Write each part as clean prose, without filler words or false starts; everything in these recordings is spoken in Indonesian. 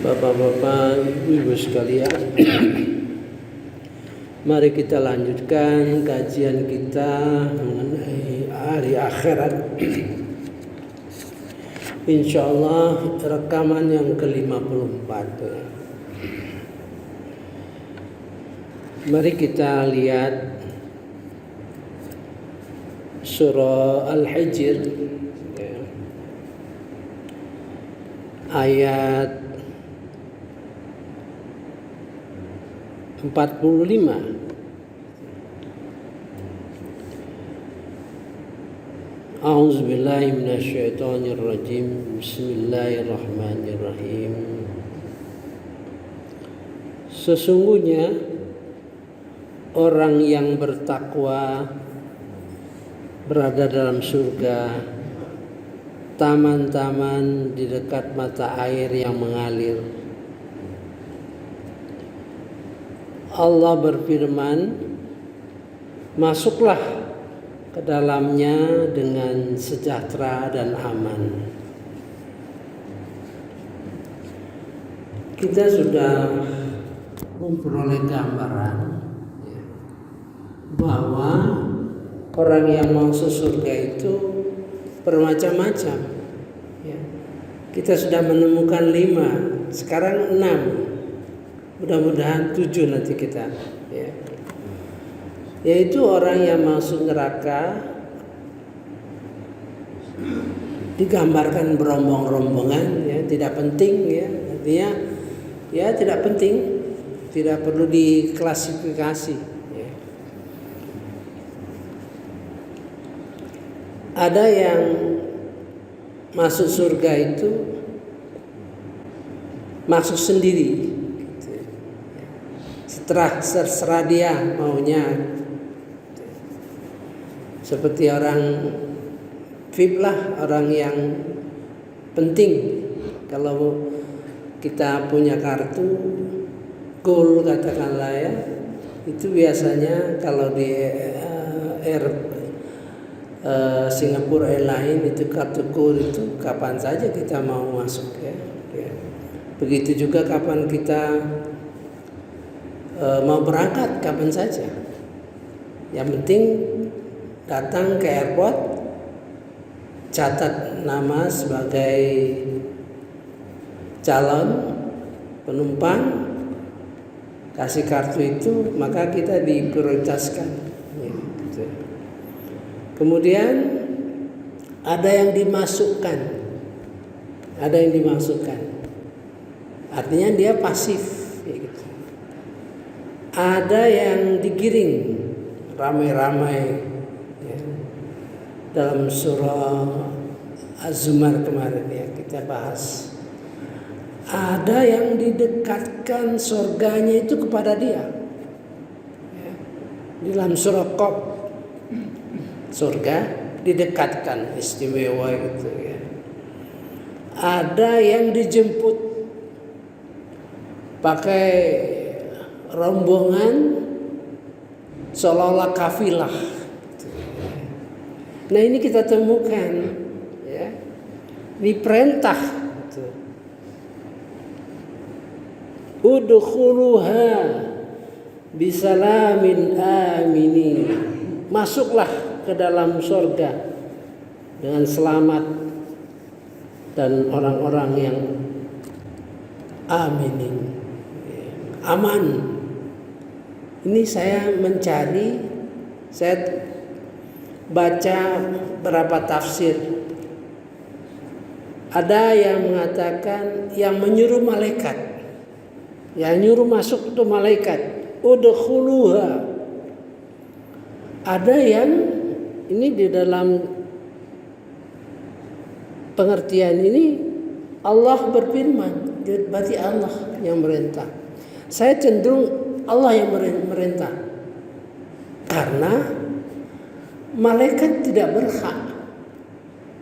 Bapak-bapak, ibu-ibu sekalian, mari kita lanjutkan kajian kita mengenai hari akhirat. Insyaallah rekaman yang ke-54. Mari kita lihat surah Al-Hijr ayat 45. A'udzubillahi minasyaitonirrajim. Bismillahirrahmanirrahim. Sesungguhnya orang yang bertakwa berada dalam surga, taman-taman di dekat mata air yang mengalir. Allah berfirman, masuklah ke dalamnya dengan sejahtera dan aman. Kita sudah memperoleh gambaran bahwa orang yang masuk surga itu bermacam-macam. Kita sudah menemukan 5, sekarang 6. Mudah-mudahan 7 nanti kita. Yaitu orang yang masuk neraka digambarkan berombong-rombongan, tidak penting, artinya tidak penting, tidak perlu diklasifikasi. Ada yang masuk surga itu masuk sendiri, terserah dia maunya. Seperti orang VIP lah, orang yang penting. Kalau kita punya kartu gold katakanlah itu biasanya kalau di Singapore Airlines itu kartu gold itu kapan saja kita mau masuk Begitu juga kapan kita mau berangkat, kapan saja. Yang penting datang ke airport, catat nama sebagai calon penumpang, kasih kartu itu, maka kita diprioritaskan. Kemudian ada yang dimasukkan, artinya dia pasif. Ada yang digiring ramai-ramai. Dalam surah Az-Zumar kemarin kita bahas. Ada yang didekatkan surganya itu kepada dia. Di dalam surah Qaf, surga didekatkan, istimewa gitu Ada yang dijemput pakai rombongan seolah-olah kafilah. Nah ini kita temukan diperintah udkhuluha bisalamin aminin, masuklah ke dalam surga dengan selamat dan orang-orang yang aminin, aman. Ini saya baca berapa tafsir. Ada yang mengatakan yang menyuruh malaikat, yang nyuruh masuk itu malaikat, udkhuluha. Ada yang ini di dalam pengertian ini Allah berfirman, berarti Allah yang merintah. Saya cenderung Allah yang merintah, karena malaikat tidak berhak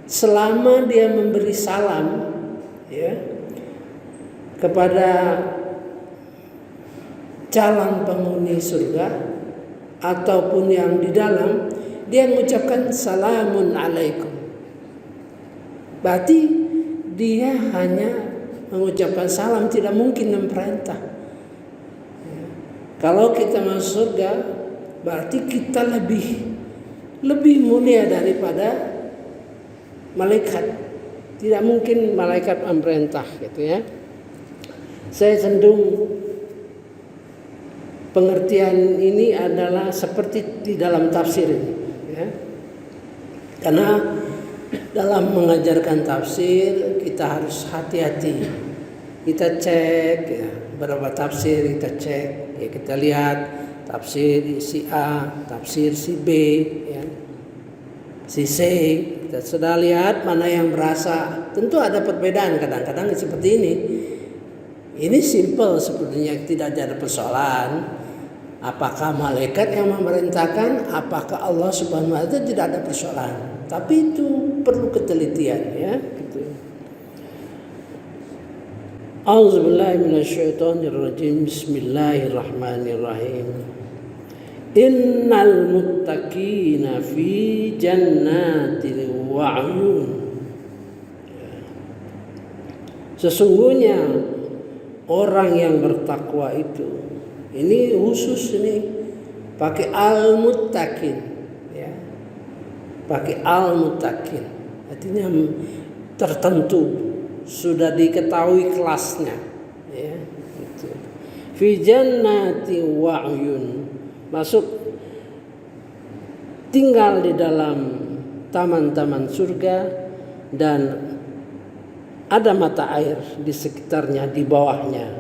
selama dia memberi salam kepada calon penghuni surga ataupun yang di dalam, dia mengucapkan salamun alaikum. Berarti dia hanya mengucapkan salam, tidak mungkin memerintah. Kalau kita masuk surga, berarti kita lebih mulia daripada malaikat. Tidak mungkin malaikat memerintah, gitu ya. Saya cenderung pengertian ini adalah seperti di dalam tafsir ini, ya. Karena dalam mengajarkan tafsir kita harus hati-hati. Kita cek ya, berapa tafsir kita cek, ya kita lihat tafsir si A, tafsir si B, ya, si C. Kita sudah lihat mana yang berasa. Tentu ada perbedaan kadang-kadang seperti ini. Ini simple sepertinya, tidak ada persoalan. Apakah malaikat yang memerintahkan, apakah Allah Subhanahu wa taala, tidak ada persoalan. Tapi itu perlu ketelitian, ya. Gitu. A'udzubillahi minasyaitonirrajim. Bismillahirrahmanirrahim. Innal muttaqina fi jannatin wa 'uyun. Sesungguhnya orang yang bertakwa itu, ini khusus ini pakai al-muttaqin, ya. Pakai al-muttaqin. Artinya tertentu, sudah diketahui kelasnya, ya. Gitu. Fi jannati wa 'uyun. Masuk tinggal di dalam taman-taman surga dan ada mata air di sekitarnya, di bawahnya.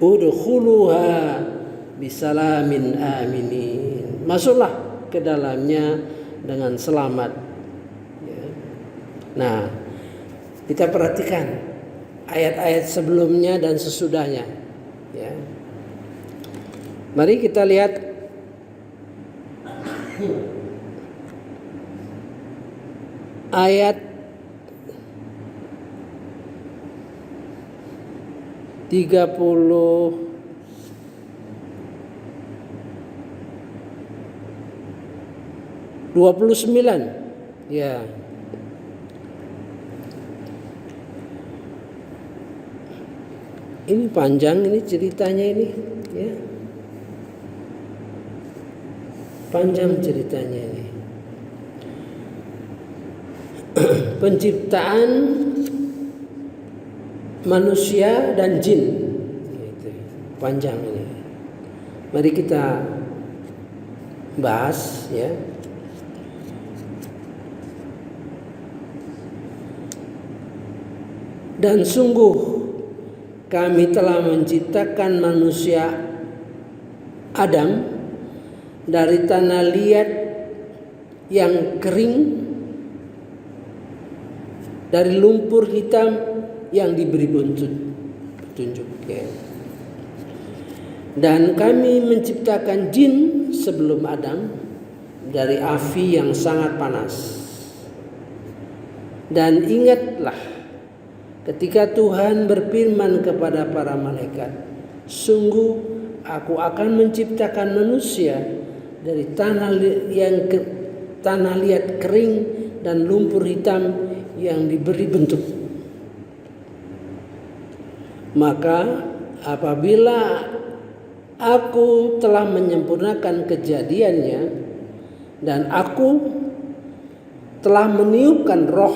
Udkhuluha bisalamin aminin. Masuklah ke dalamnya dengan selamat. Ya. Nah, kita perhatikan ayat-ayat sebelumnya dan sesudahnya. Ya. Mari kita lihat ayat 29. Ya. Ini panjang ini ceritanya ini, ya. Panjang ceritanya ini. Penciptaan manusia dan jin, gitu. Panjang ini. Mari kita bahas, ya. Dan sungguh kami telah menciptakan manusia Adam dari tanah liat yang kering, dari lumpur hitam yang diberi petunjuk, ya. Dan kami menciptakan jin sebelum Adam dari api yang sangat panas. Dan ingatlah ketika Tuhan berfirman kepada para malaikat, sungguh aku akan menciptakan manusia dari tanah liat kering dan lumpur hitam yang diberi bentuk. Maka apabila aku telah menyempurnakan kejadiannya dan aku telah meniupkan roh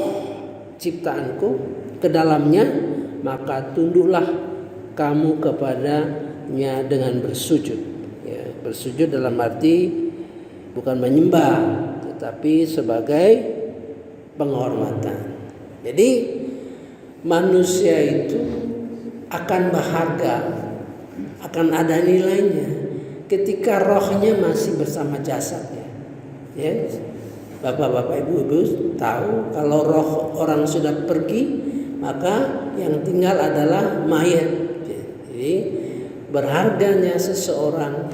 ciptaanku ke dalamnya, maka tunduklah kamu kepadanya dengan bersujud. Ya, bersujud dalam arti bukan menyembah, tetapi sebagai penghormatan. Jadi manusia itu akan berharga, akan ada nilainya ketika rohnya masih bersama jasadnya. Ya, bapak-bapak, ibu-ibu tahu kalau roh orang sudah pergi, maka yang tinggal adalah mayat. Jadi berharganya seseorang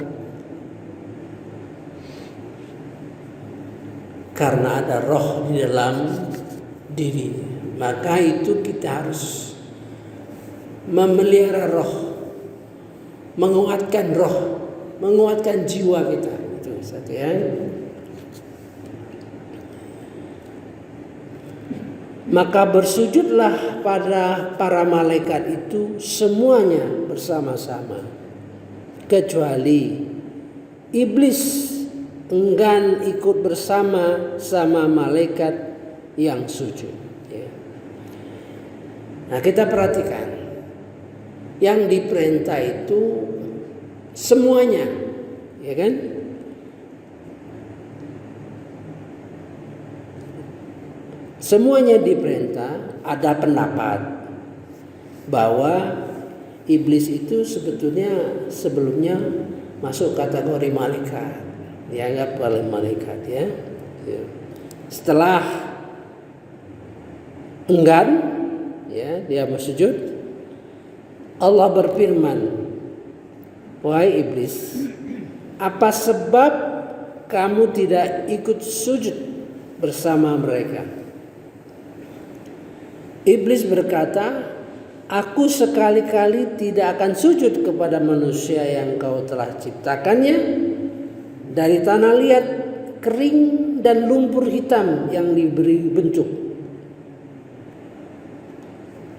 karena ada roh di dalam diri. Maka itu kita harus memelihara roh, menguatkan roh, menguatkan jiwa kita. Itu satu, ya. Maka bersujudlah pada para malaikat itu semuanya bersama-sama, kecuali iblis enggan ikut bersama sama malaikat yang sujud. Ya. Nah, kita perhatikan, yang diperintah itu semuanya, ya kan? Semuanya diperintah. Ada pendapat bahwa iblis itu sebetulnya sebelumnya masuk kategori malaikat, dianggap oleh malaikat, ya. Setelah enggan, ya, dia bersujud, Allah berfirman, wahai iblis, apa sebab kamu tidak ikut sujud bersama mereka? Iblis berkata, aku sekali-kali tidak akan sujud kepada manusia yang kau telah ciptakannya dari tanah liat, kering dan lumpur hitam yang diberi bentuk.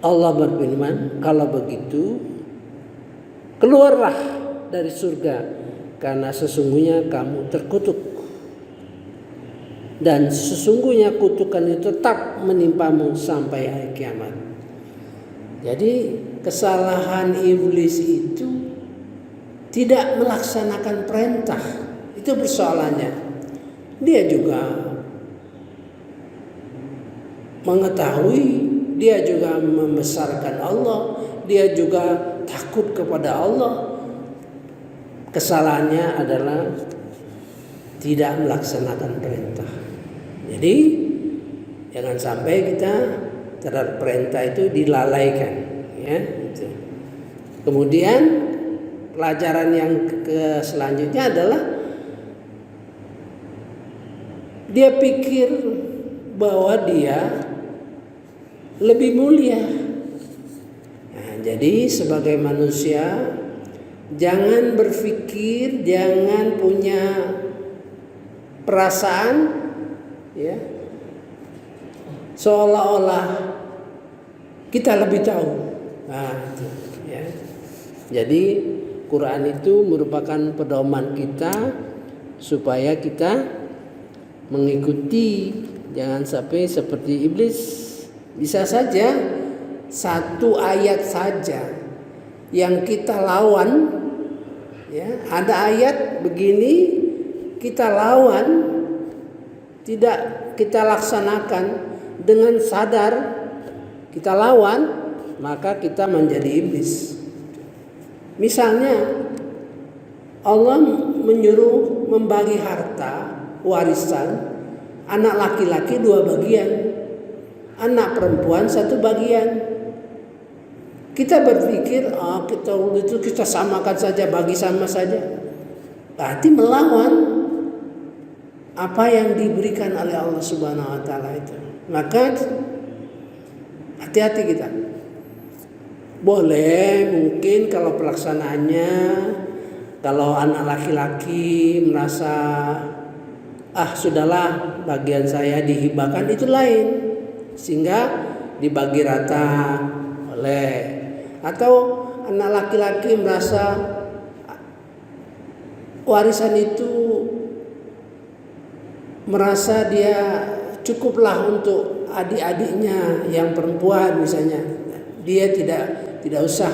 Allah berfirman, kalau begitu keluarlah dari surga, karena sesungguhnya kamu terkutuk. Dan sesungguhnya kutukan itu tetap menimpamu sampai hari kiamat. Jadi kesalahan iblis itu tidak melaksanakan perintah. Itu persoalannya. Dia juga mengetahui, dia juga membesarkan Allah, dia juga takut kepada Allah. Kesalahannya adalah tidak melaksanakan perintah. Jadi jangan sampai kita terhadap perintah itu dilalaikan, ya. Gitu. Kemudian pelajaran yang selanjutnya adalah dia pikir bahwa dia lebih mulia. Nah, jadi sebagai manusia jangan berpikir, jangan punya perasaan, ya, seolah-olah kita lebih tahu. Nah, itu, ya. Jadi Quran itu merupakan pedoman kita supaya kita mengikuti, jangan sampai seperti iblis. Bisa saja satu ayat saja yang kita lawan, ya, ada ayat begini kita lawan, tidak kita laksanakan dengan sadar, kita lawan, maka kita menjadi iblis. Misalnya Allah menyuruh membagi harta warisan, anak laki-laki 2 bagian, anak perempuan 1 bagian. Kita berpikir, kita samakan saja, bagi sama saja. Berarti melawan apa yang diberikan oleh Allah Subhanahu wa taala itu. Maka hati-hati kita. Boleh mungkin kalau pelaksanaannya, kalau anak laki-laki merasa sudahlah bagian saya dihibahkan, itu lain, sehingga dibagi rata oleh, atau anak laki-laki merasa warisan itu merasa dia cukuplah untuk adik-adiknya yang perempuan misalnya, dia tidak usah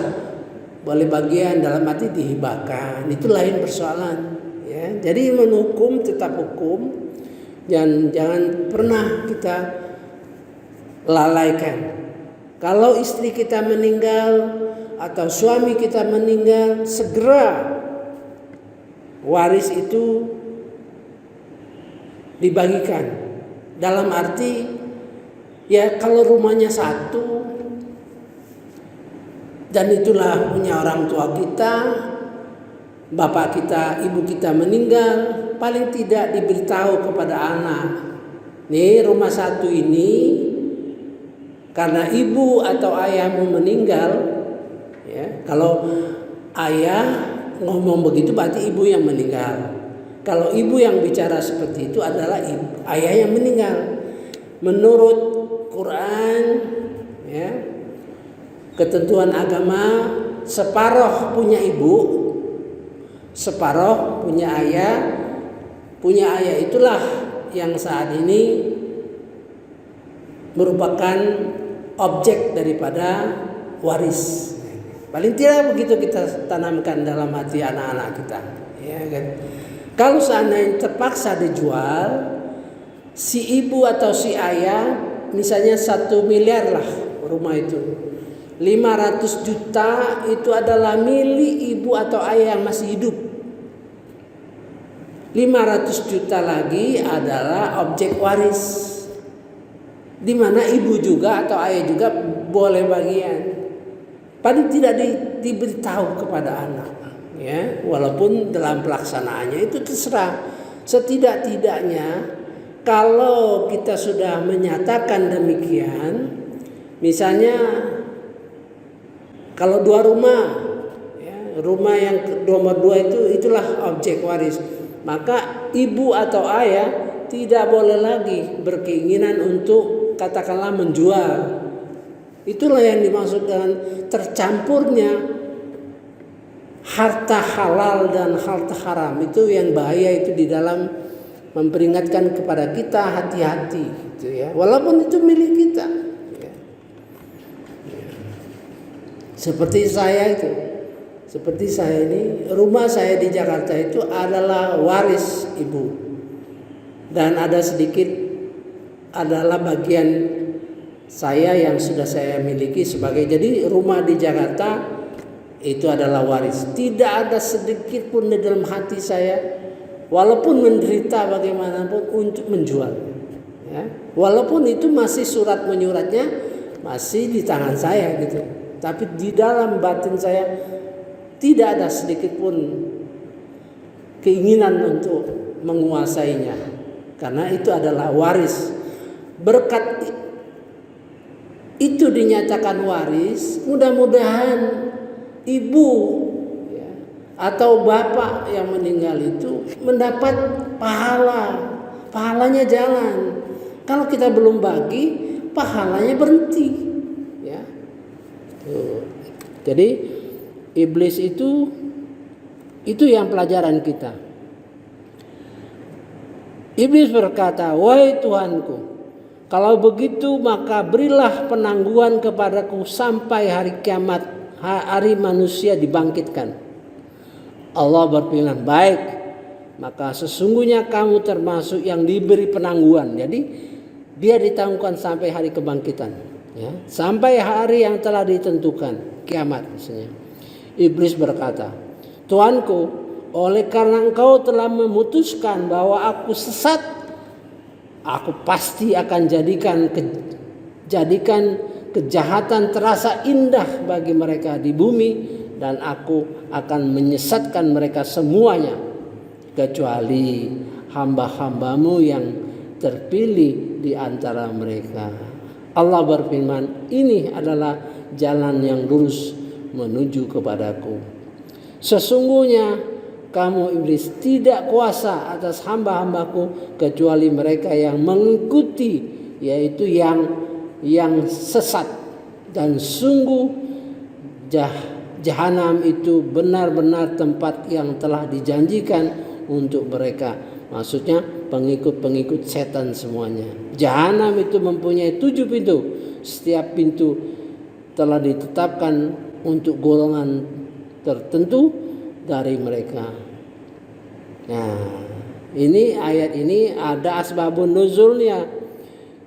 boleh bagian, dalam arti dihibahkan, itu lain persoalan, ya. Jadi menghukum tetap hukum, jangan pernah kita lalaikan. Kalau istri kita meninggal atau suami kita meninggal, segera waris itu dibagikan. Dalam arti, ya, kalau rumahnya satu dan itulah punya orang tua kita, bapak kita, ibu kita meninggal, paling tidak diberitahu kepada anak, nih rumah satu ini karena ibu atau ayahmu meninggal, ya. Kalau ayah ngomong begitu berarti ibu yang meninggal. Kalau ibu yang bicara seperti itu adalah ayah yang meninggal. Menurut Quran, ya, ketentuan agama, separoh punya ibu, separoh punya ayah. Punya ayah itulah yang saat ini merupakan objek daripada waris. Paling tidak begitu kita tanamkan dalam hati anak-anak kita, ya kan? Kalau seandainya terpaksa dijual, si ibu atau si ayah, misalnya 1 miliar lah rumah itu, 500 juta itu adalah milik ibu atau ayah yang masih hidup. 500 juta lagi adalah objek waris, di mana ibu juga atau ayah juga boleh bagian. Paling tidak diberitahu kepada anak, ya, walaupun dalam pelaksanaannya itu terserah. Setidak-tidaknya kalau kita sudah menyatakan demikian, misalnya kalau 2 rumah, ya, rumah yang nomor 2 itulah objek waris, maka ibu atau ayah tidak boleh lagi berkeinginan untuk katakanlah menjual. Itulah yang dimaksud dengan tercampurnya harta halal dan harta haram. Itu yang bahaya itu di dalam memperingatkan kepada kita hati-hati, gitu ya. Walaupun itu milik kita. Ya. Seperti saya ini, rumah saya di Jakarta itu adalah waris ibu, dan ada sedikit adalah bagian saya yang sudah saya miliki sebagai, jadi rumah di Jakarta itu adalah waris. Tidak ada sedikit pun di dalam hati saya, walaupun menderita bagaimanapun, untuk menjual, ya. Walaupun itu masih surat menyuratnya masih di tangan saya gitu, tapi di dalam batin saya tidak ada sedikit pun keinginan untuk menguasainya, karena itu adalah waris. Berkat itu dinyatakan waris, mudah-mudahan ibu, ya, atau bapak yang meninggal itu mendapat pahalanya jalan. Kalau kita belum bagi, pahalanya berhenti, ya. Jadi iblis itu yang pelajaran kita. Iblis berkata, "Wahai Tuhanku, kalau begitu maka berilah penangguhan kepadaku sampai hari kiamat, hari manusia dibangkitkan." Allah berfirman, "Baik, maka sesungguhnya kamu termasuk yang diberi penangguhan." Jadi dia ditangguhkan sampai hari kebangkitan, ya, sampai hari yang telah ditentukan, kiamat misalnya. Iblis berkata, "Tuanku, oleh karena engkau telah memutuskan bahwa aku sesat, aku pasti akan jadikan kejahatan terasa indah bagi mereka di bumi, dan aku akan menyesatkan mereka semuanya, kecuali hamba-hambamu yang terpilih di antara mereka." Allah berfirman, "Ini adalah jalan yang lurus menuju kepadaku. Sesungguhnya kamu iblis tidak kuasa atas hamba-hambaku kecuali mereka yang mengikuti, yaitu yang sesat. Dan sungguh jahanam itu benar-benar tempat yang telah dijanjikan untuk mereka." Maksudnya pengikut-pengikut setan semuanya. Jahanam itu mempunyai 7 pintu. Setiap pintu telah ditetapkan untuk golongan tertentu dari mereka. Nah, ini ayat ini ada asbabun nuzulnya.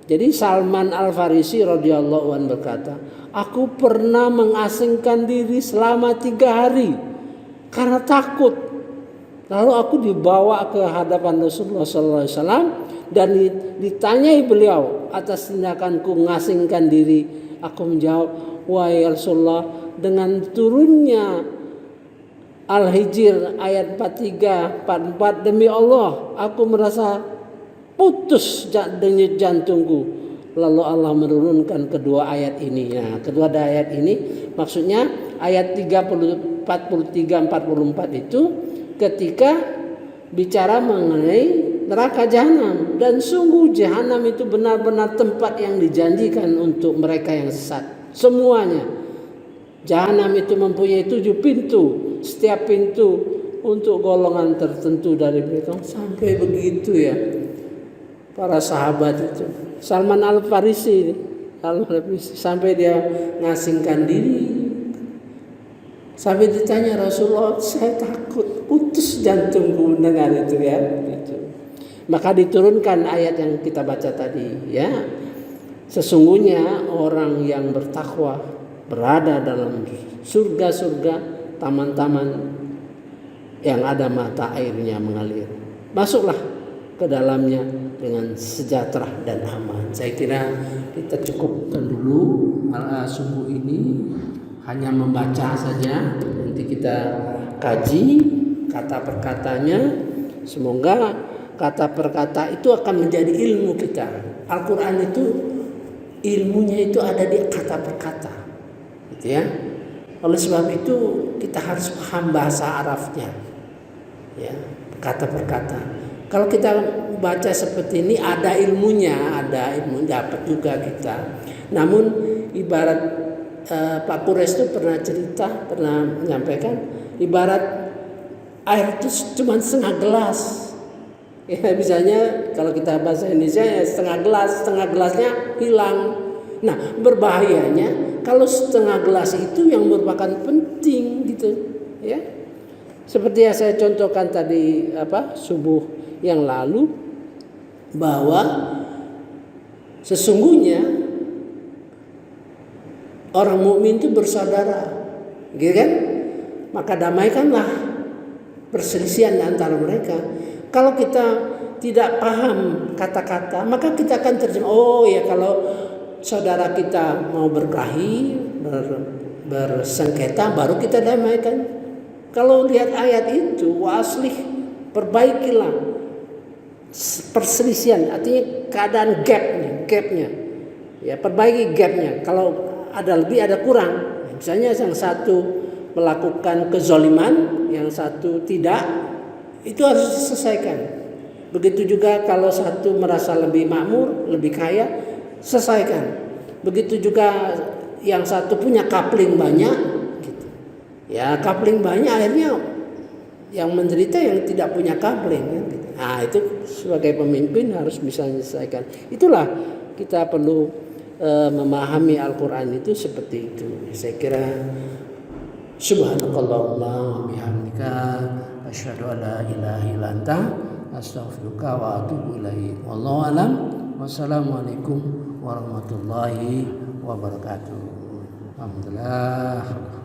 Jadi Salman Al-Farisi radhiyallahu anhu berkata, "Aku pernah mengasingkan diri selama 3 hari karena takut. Lalu aku dibawa ke hadapan Rasulullah SAW dan ditanyai beliau atas tindakanku mengasingkan diri. Aku menjawab, 'Wahai Rasulullah, dengan turunnya Al-Hijr ayat 43-44, demi Allah aku merasa putus denyut jantungku.' Lalu Allah menurunkan kedua ayat ini." Nah, kedua ayat ini maksudnya ayat 43-44 itu ketika bicara mengenai neraka jahanam, dan sungguh jahanam itu benar-benar tempat yang dijanjikan untuk mereka yang sesat. Semuanya. Jahanam itu mempunyai 7 pintu. Setiap pintu untuk golongan tertentu dari mereka. Sampai begitu ya para sahabat itu. Salman Al-Farisi sampai dia ngasingkan diri. Sampai ditanya Rasulullah, saya takut putus jantungku mendengar itu ya. Gitu. Maka diturunkan ayat yang kita baca tadi ya. Sesungguhnya orang yang bertakwa berada dalam surga-surga, taman-taman yang ada mata airnya mengalir. Masuklah ke dalamnya dengan sejahtera dan aman. Saya kira kita cukupkan dulu subuh ini, hanya membaca saja. Nanti kita kaji kata perkatanya. Semoga kata perkata itu akan menjadi ilmu kita. Al-Quran itu ilmunya itu ada di kata perkata, gitu ya. Oleh sebab itu kita harus paham bahasa Arabnya, ya, kata perkata. Kalau kita baca seperti ini ada ilmunya, dapat juga kita. Namun ibarat Pak Kures itu pernah menyampaikan, ibarat air itu cuma setengah gelas. Ya, misalnya kalau kita bahasa Indonesia ya setengah gelasnya hilang. Nah, berbahayanya kalau setengah gelas itu yang merupakan penting gitu, ya. Seperti yang saya contohkan tadi subuh yang lalu, bahwa sesungguhnya orang mukmin itu bersaudara, gitu kan? Maka damaikanlah perselisihan antara mereka. Kalau kita tidak paham kata-kata, maka kita akan terjemah, oh ya, kalau saudara kita mau berkelahi, bersengketa, baru kita damaikan. Kalau lihat ayat itu, waslih, perbaikilah perselisihan, artinya keadaan gapnya, ya, perbaiki gapnya. Kalau ada lebih, ada kurang. Misalnya yang satu melakukan kezoliman, yang satu tidak, itu harus diselesaikan. Begitu juga kalau satu merasa lebih makmur, lebih kaya, selesaikan. Begitu juga yang satu punya kapling banyak, gitu. Ya, kapling banyak akhirnya yang menderita yang tidak punya kapling, gitu. Nah, itu sebagai pemimpin harus bisa menyelesaikan. Itulah kita perlu memahami Al-Quran itu seperti itu. Saya kira subhanakallahumma wa bihamdika asyhadu an la ilaha illa anta astaghfiruka wa atubu ilaik. Wallahu alam. Wassalamualaikum warahmatullahi wabarakatuh. Alhamdulillah.